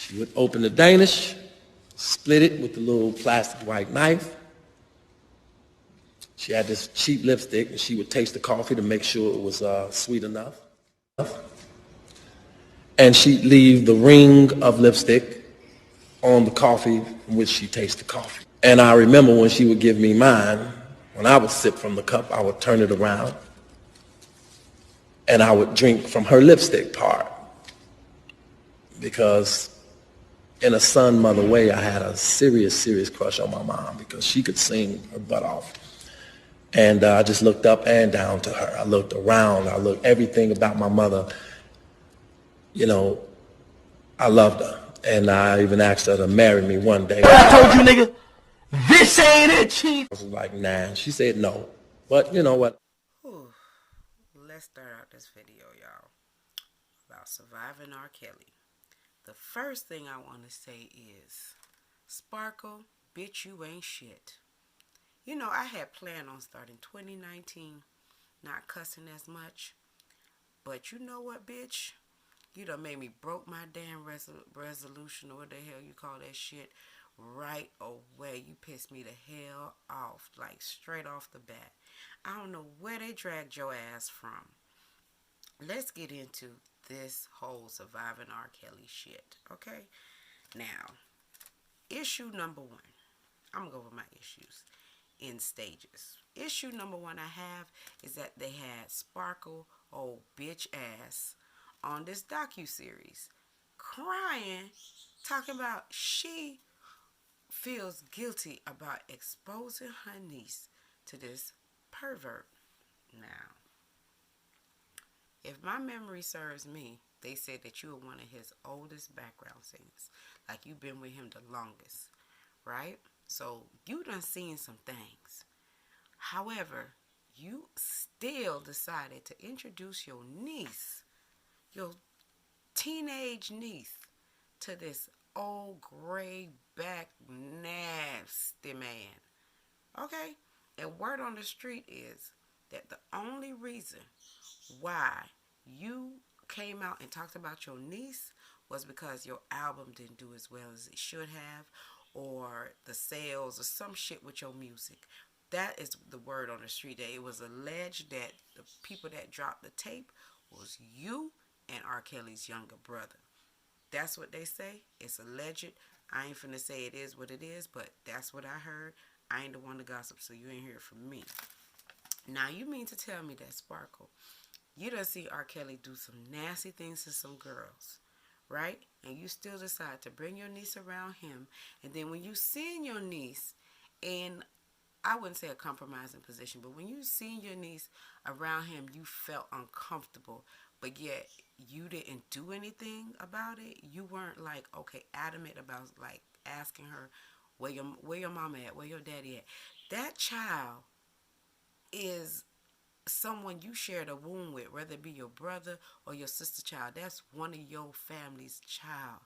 She would open the Danish, split it with the little plastic white knife. She had this cheap lipstick, and she would taste the coffee to make sure it was sweet enough. And she'd leave the ring of lipstick on the coffee from which she tasted the coffee. And I remember when she would give me mine, when I would sip from the cup, I would turn it around, and I would drink from her lipstick part. Because in a son-mother way, I had a serious, serious crush on my mom because she could sing her butt off. And I just looked up and down to her. I looked around. I looked everything about my mother. You know, I loved her. And I even asked her to marry me one day. I told you, nigga, this ain't it, chief. I was like, nah. She said no. But you know what? Whew. Let's start out this video, y'all, about surviving R. Kelly. The first thing I want to say is, Sparkle, bitch, you ain't shit. You know, I had planned on starting 2019 not cussing as much. But you know what, bitch? You done made me broke my damn resolution, or what the hell you call that shit, right away. You pissed me the hell off, like straight off the bat. I don't know where they dragged your ass from. Let's get into this whole surviving R. Kelly shit, okay? Now, issue number one. I'm going to go over my issues in stages. Issue number one I have is that they had Sparkle, old bitch ass, on this docuseries, crying, talking about she feels guilty about exposing her niece to this pervert. Now, if my memory serves me, they said that you were one of his oldest background singers. Like, you've been with him the longest, right? So, you done seen some things. However, you still decided to introduce your niece, your teenage niece, to this old gray back nasty man. Okay? And word on the street is that the only reason why you came out and talked about your niece was because your album didn't do as well as it should have, or the sales, or some shit with your music. That is the word on the street. That it was alleged that the people that dropped the tape was you and R. Kelly's younger brother. That's what they say. It's alleged. I ain't finna say it is what it is, but that's what I heard. I ain't the one to gossip, so you ain't hear it from me. Now, you mean to tell me that, Sparkle, you done see R. Kelly do some nasty things to some girls, right? And you still decide to bring your niece around him. And then when you seen your niece in, I wouldn't say a compromising position, but when you seen your niece around him, you felt uncomfortable. But yet, you didn't do anything about it. You weren't, like, okay, adamant about, like, asking her, where your mama at? Where your daddy at? That child is someone you shared a womb with, whether it be your brother or your sister child. That's one of your family's child.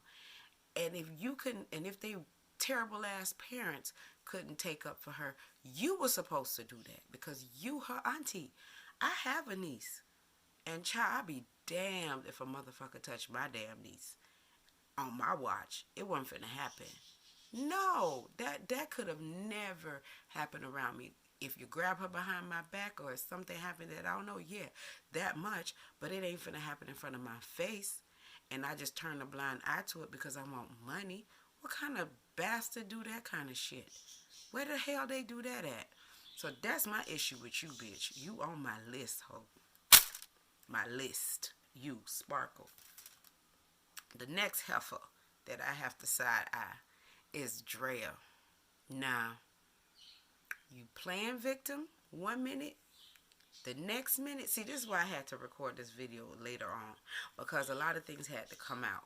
And if you couldn't, and if they terrible ass parents couldn't take up for her, you were supposed to do that because you her auntie. I have a niece, and child, I'd be damned if a motherfucker touched my damn niece on my watch. It wasn't finna happen. No, that could have never happened around me. If you grab her behind my back, or if something happened that I don't know, yeah, that much, but it ain't finna happen in front of my face, and I just turn a blind eye to it because I want money. What kind of bastard do that kind of shit? Where the hell they do that at? So that's my issue with you, bitch. You on my list, ho. My list. You, Sparkle. The next heifer that I have to side eye is Drea. Now, you playing victim 1 minute, the next minute, see, this is why I had to record this video later on, because a lot of things had to come out.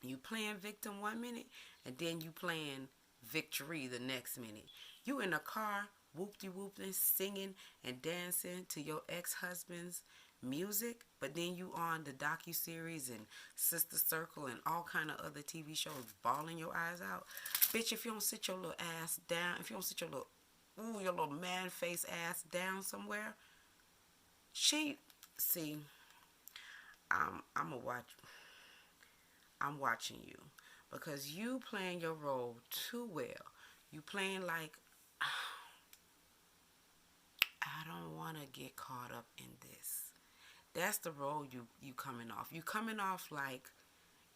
You playing victim 1 minute, and then you playing victory the next minute. You in a car, whoop-de-whooping, singing and dancing to your ex-husband's music, but then you on the docuseries and Sister Circle and all kind of other TV shows bawling your eyes out. Bitch, if you don't sit your little ass down, if you don't sit your little man face ass down somewhere, I'm watching you, because you playing your role too well. You playing like, I don't want to get caught up in this. That's the role you coming off. You coming off like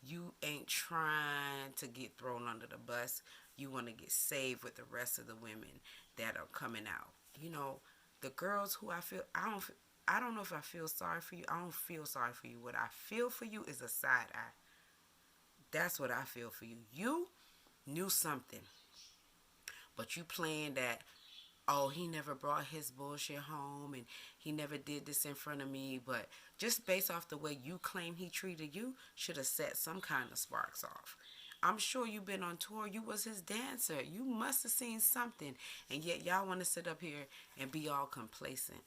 you ain't trying to get thrown under the bus. You want to get saved with the rest of the women that are coming out. You know, the girls who I don't know if I feel sorry for you. I don't feel sorry for you. What I feel for you is a side eye. That's what I feel for you. You knew something, but you playing that, oh, he never brought his bullshit home and he never did this in front of me. But just based off the way you claim he treated you, should have set some kind of sparks off. I'm sure you've been on tour. You was his dancer. You must have seen something. And yet y'all want to sit up here and be all complacent.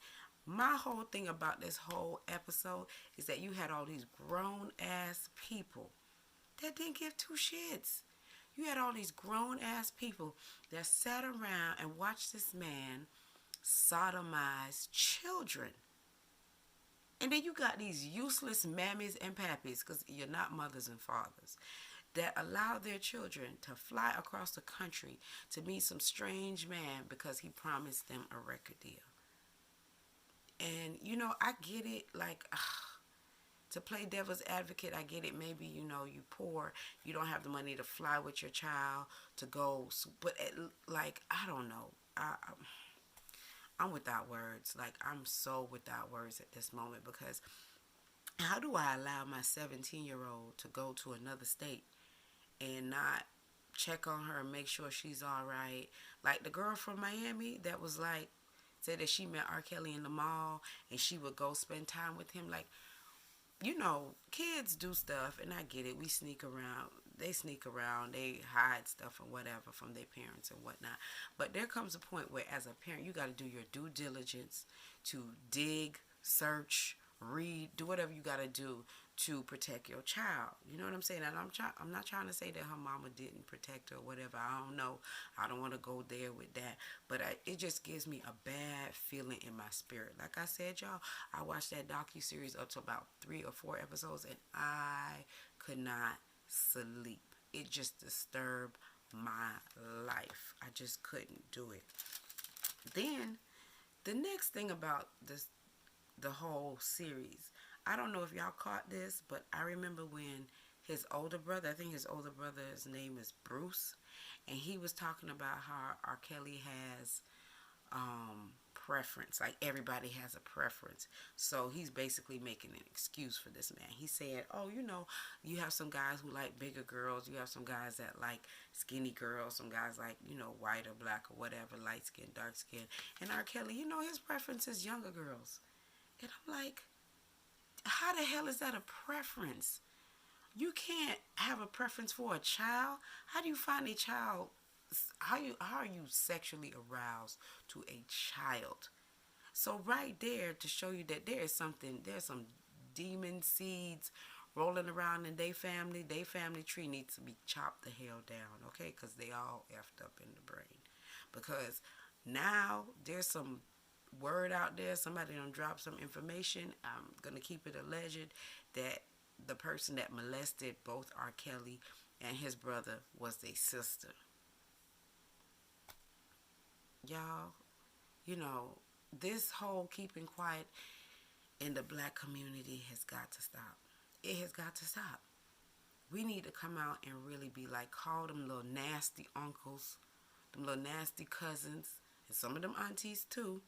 My whole thing about this whole episode is that you had all these grown-ass people that didn't give two shits. You had all these grown-ass people that sat around and watched this man sodomize children. And then you got these useless mammies and pappies, because you're not mothers and fathers, that allow their children to fly across the country to meet some strange man because he promised them a record deal. And, you know, I get it, like, to play devil's advocate, I get it. Maybe, you know, you poor, you don't have the money to fly with your child to go, but, like, I don't know. I'm without words. Like, I'm so without words at this moment, because how do I allow my 17-year-old to go to another state and not check on her and make sure she's all right? Like the girl from Miami that was like, said that she met R. Kelly in the mall and she would go spend time with him. Like, you know, kids do stuff, and I get it. We sneak around. They sneak around. They hide stuff or whatever from their parents and whatnot. But there comes a point where, as a parent, you got to do your due diligence to dig, search, read, do whatever you got to do to protect your child. You know what I'm saying? And I'm not trying to say that her mama didn't protect her or whatever. I don't know. I don't want to go there with that. But it just gives me a bad feeling in my spirit. Like I said, y'all, I watched that docuseries up to about 3 or 4 episodes, and I could not sleep. It just disturbed my life. I just couldn't do it. Then, the next thing about the whole series, I don't know if y'all caught this, but I remember when his older brother, I think his older brother's name is Bruce, and he was talking about how R. Kelly has preference. Like, everybody has a preference. So he's basically making an excuse for this man. He said, oh, you know, you have some guys who like bigger girls. You have some guys that like skinny girls. Some guys like, you know, white or black or whatever, light skin, dark skin. And R. Kelly, you know, his preference is younger girls. And I'm like, how the hell is that a preference? You can't have a preference for a child. How do you find a child? How are you sexually aroused to a child? So right there, to show you that there's some demon seeds rolling around in their family tree needs to be chopped the hell down, okay? Because they all effed up in the brain. Because now there's some word out there, somebody done dropped some information. I'm going to keep it alleged that the person that molested both R. Kelly and his brother was their sister. Y'all, you know, this whole keeping quiet in the black community has got to stop. It has got to stop. We need to come out and really be like, call them little nasty uncles, them little nasty cousins, and some of them aunties too,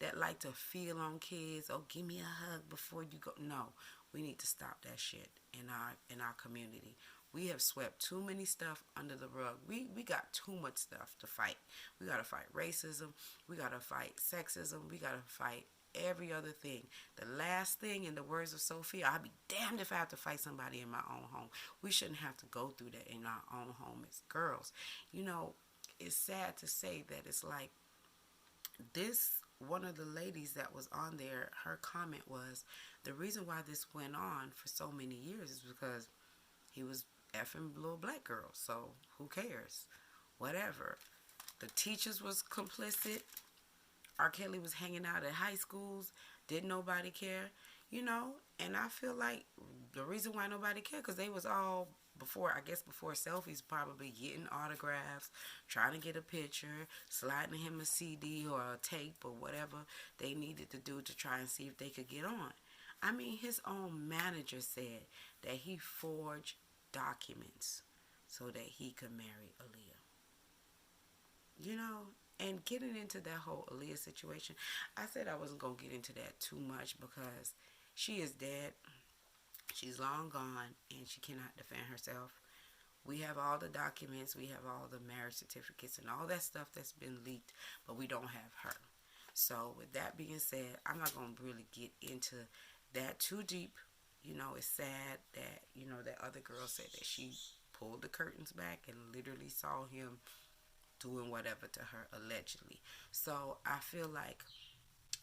that like to feel on kids. Oh, give me a hug before you go. No, we need to stop that shit in our community. We have swept too many stuff under the rug. We got too much stuff to fight. We got to fight racism. We got to fight sexism. We got to fight every other thing. The last thing, in the words of Sophia, I'll be damned if I have to fight somebody in my own home. We shouldn't have to go through that in our own home as girls. You know, it's sad to say that it's like this. One of the ladies that was on there, her comment was, the reason why this went on for so many years is because he was effing little black girls. So who cares? Whatever. The teachers was complicit. R. Kelly was hanging out at high schools. Didn't nobody care? You know, and I feel like the reason why nobody cared, because they was all before, I guess before selfies, probably getting autographs, trying to get a picture, sliding him a CD or a tape or whatever they needed to do to try and see if they could get on. I mean, his own manager said that he forged documents so that he could marry Aaliyah. You know, and getting into that whole Aaliyah situation, I said I wasn't going to get into that too much because she is dead. She's long gone and she cannot defend herself. We have all the documents, we have all the marriage certificates and all that stuff that's been leaked, but we don't have her. So with that being said, I'm not going to really get into that too deep. You know, it's sad that, you know, that other girl said that she pulled the curtains back and literally saw him doing whatever to her allegedly. So I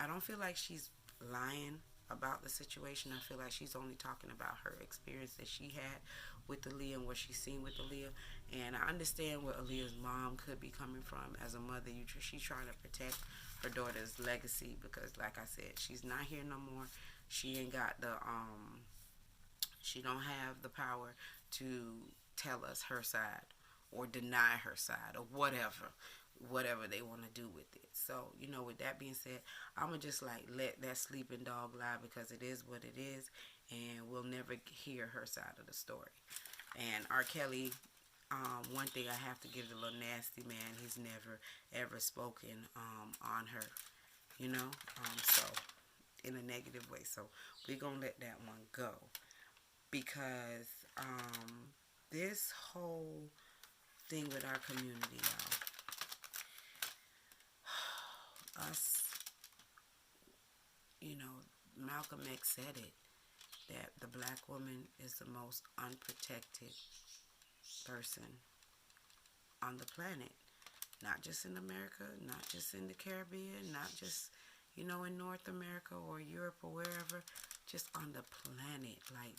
don't feel like she's lying about the situation. I feel like she's only talking about her experience that she had with Aaliyah and what she's seen with Aaliyah. And I understand where Aaliyah's mom could be coming from as a mother. She's trying to protect her daughter's legacy because, like I said, she's not here no more. She ain't got she don't have the power to tell us her side or deny her side or whatever they want to do with it. So, you know, with that being said, I'm going to just like let that sleeping dog lie because it is what it is and we'll never hear her side of the story. And R. Kelly, one thing I have to give the little nasty man, he's never ever spoken on her, you know, so in a negative way. So we're going to let that one go because this whole thing with our community, y'all, us, you know, Malcolm X said it, that the black woman is the most unprotected person on the planet. Not just in America, not just in the Caribbean, not just, you know, in North America or Europe or wherever, just on the planet. Like,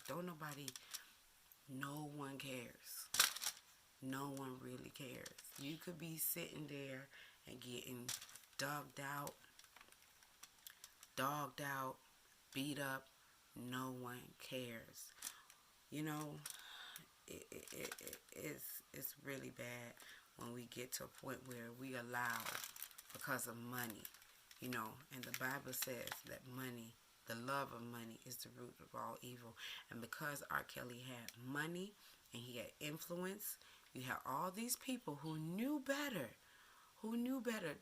no one cares. No one really cares. You could be sitting there and getting dogged out, beat up. No one cares. You know, it's really bad when we get to a point where we allow, because of money, you know, and the Bible says that money, the love of money is the root of all evil. And because R. Kelly had money and he had influence, you have all these people who knew better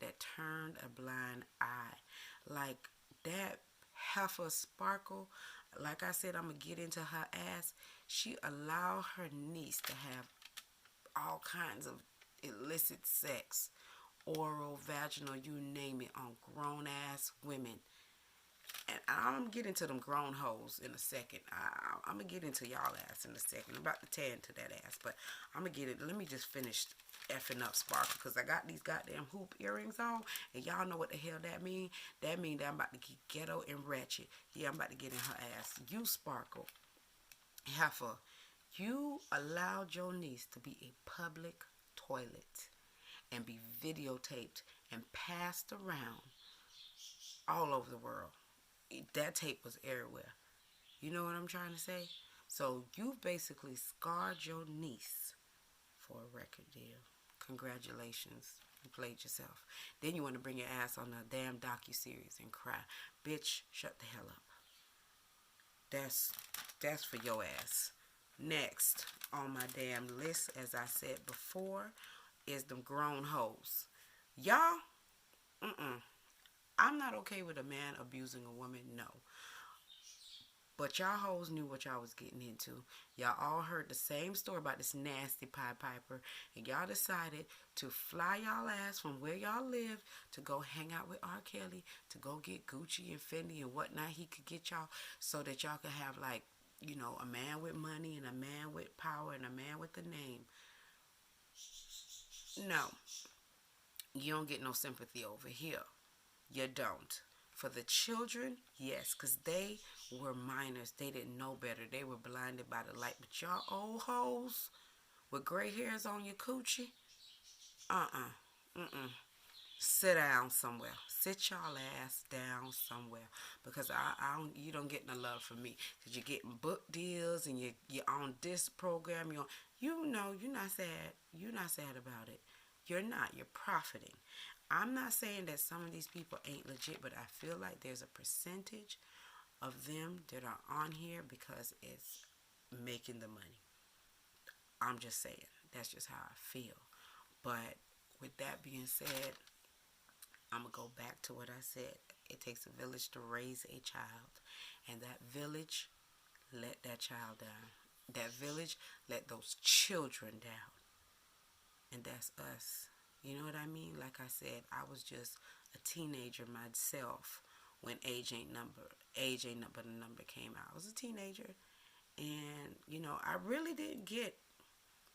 that turned a blind eye. Like that heifer Sparkle, like I said, I'm going to get into her ass. She allowed her niece to have all kinds of illicit sex, oral, vaginal, you name it, on grown-ass women. And I'm going to get into them grown hoes in a second. I'm going to get into y'all ass in a second. I'm about to tend to that ass, but I'm going to get it. Let me just finish effing up Sparkle because I got these goddamn hoop earrings on, and y'all know what the hell that mean. That mean that I'm about to get ghetto and ratchet. Yeah, I'm about to get in her ass. You, Sparkle, heifer, you allowed your niece to be a public toilet and be videotaped and passed around all over the world. That tape was everywhere. You know what I'm trying to say? So you basically scarred your niece for a record deal. Congratulations. You played yourself. Then you want to bring your ass on a damn docuseries and cry. Bitch, shut the hell up. That's for your ass. Next on my damn list, as I said before, is them grown hoes. Y'all, I'm not okay with a man abusing a woman, no. But y'all hoes knew what y'all was getting into. Y'all all heard the same story about this nasty Pied Piper. And y'all decided to fly y'all ass from where y'all live to go hang out with R. Kelly, to go get Gucci and Fendi and whatnot he could get y'all, so that y'all could have, like, you know, a man with money and a man with power and a man with a name. No. You don't get no sympathy over here. You don't. For the children, yes, because they were minors. They didn't know better. They were blinded by the light. But y'all old hoes with gray hairs on your coochie, sit down somewhere. Sit y'all ass down somewhere, because I don't, you don't get no love from me, because you're getting book deals and you're on this program. You're not sad. You're not sad about it. You're not. You're profiting. I'm not saying that some of these people ain't legit, but I feel like there's a percentage of them that are on here because it's making the money. I'm just saying. That's just how I feel. But with that being said, I'm going to go back to what I said. It takes a village to raise a child. And that village let that child down. That village let those children down. And that's us. You know what I mean? Like I said, I was just a teenager myself when Age Ain't Nothing But a Number came out. I was a teenager. And, I really didn't get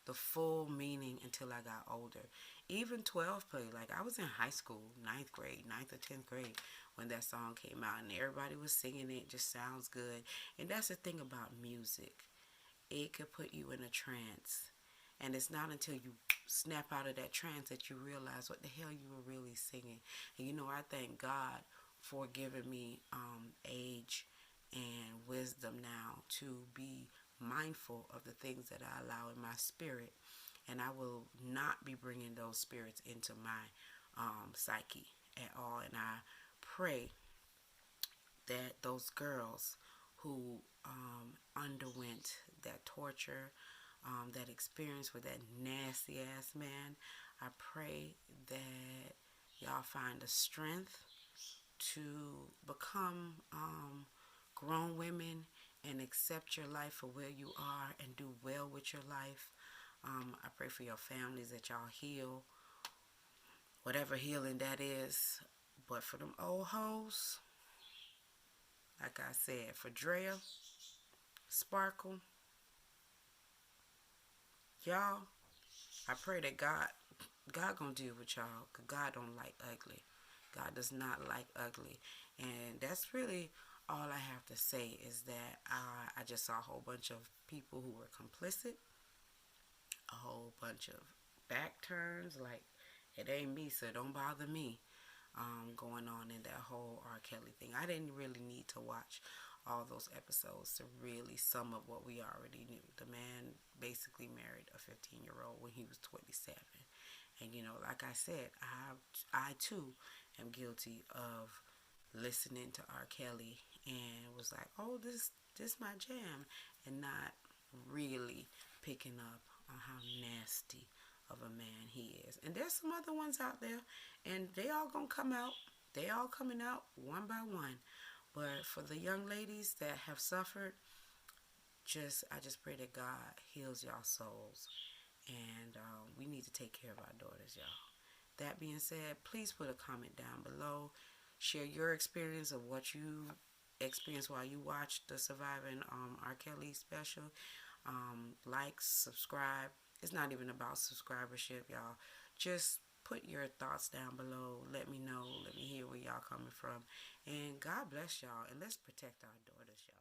the full meaning until I got older. Even 12 play, like I was in high school, 9th or 10th grade when that song came out, and everybody was singing it. It just sounds good. And that's the thing about music. It could put you in a trance. And it's not until you snap out of that trance that you realize what the hell you were really singing. And I thank God for giving me age and wisdom now to be mindful of the things that I allow in my spirit, and I will not be bringing those spirits into my psyche at all. And I pray that those girls who underwent that torture, that experience with that nasty ass man, I pray that y'all find the strength to become grown women and accept your life for where you are and do well with your life. I pray for your families that y'all heal, whatever healing that is. But for them old hoes, like I said, for Drea, Sparkle, y'all, I pray that God gonna deal with y'all, because God don't like ugly. God does not like ugly. And that's really all I have to say, is that I just saw a whole bunch of people who were complicit, a whole bunch of back turns, like it ain't me, so don't bother me, going on in that whole R. Kelly thing. I didn't really need to watch all those episodes to really sum up what we already knew. The man basically married a 15-year-old when he was 27. And like I said, I too am guilty of listening to R. Kelly and was like, oh, this my jam, and not really picking up on how nasty of a man he is. And there's some other ones out there, and they all gonna come out. They all coming out one by one. But for the young ladies that have suffered, I just pray that God heals y'all souls. And we need to take care of our daughters, y'all. That being said, please put a comment down below. Share your experience of what you experienced while you watched the Surviving R. Kelly special. Like, subscribe. It's not even about subscribership, y'all. Just put your thoughts down below. Let me know. Let me hear where y'all coming from. And God bless y'all. And let's protect our daughters, y'all.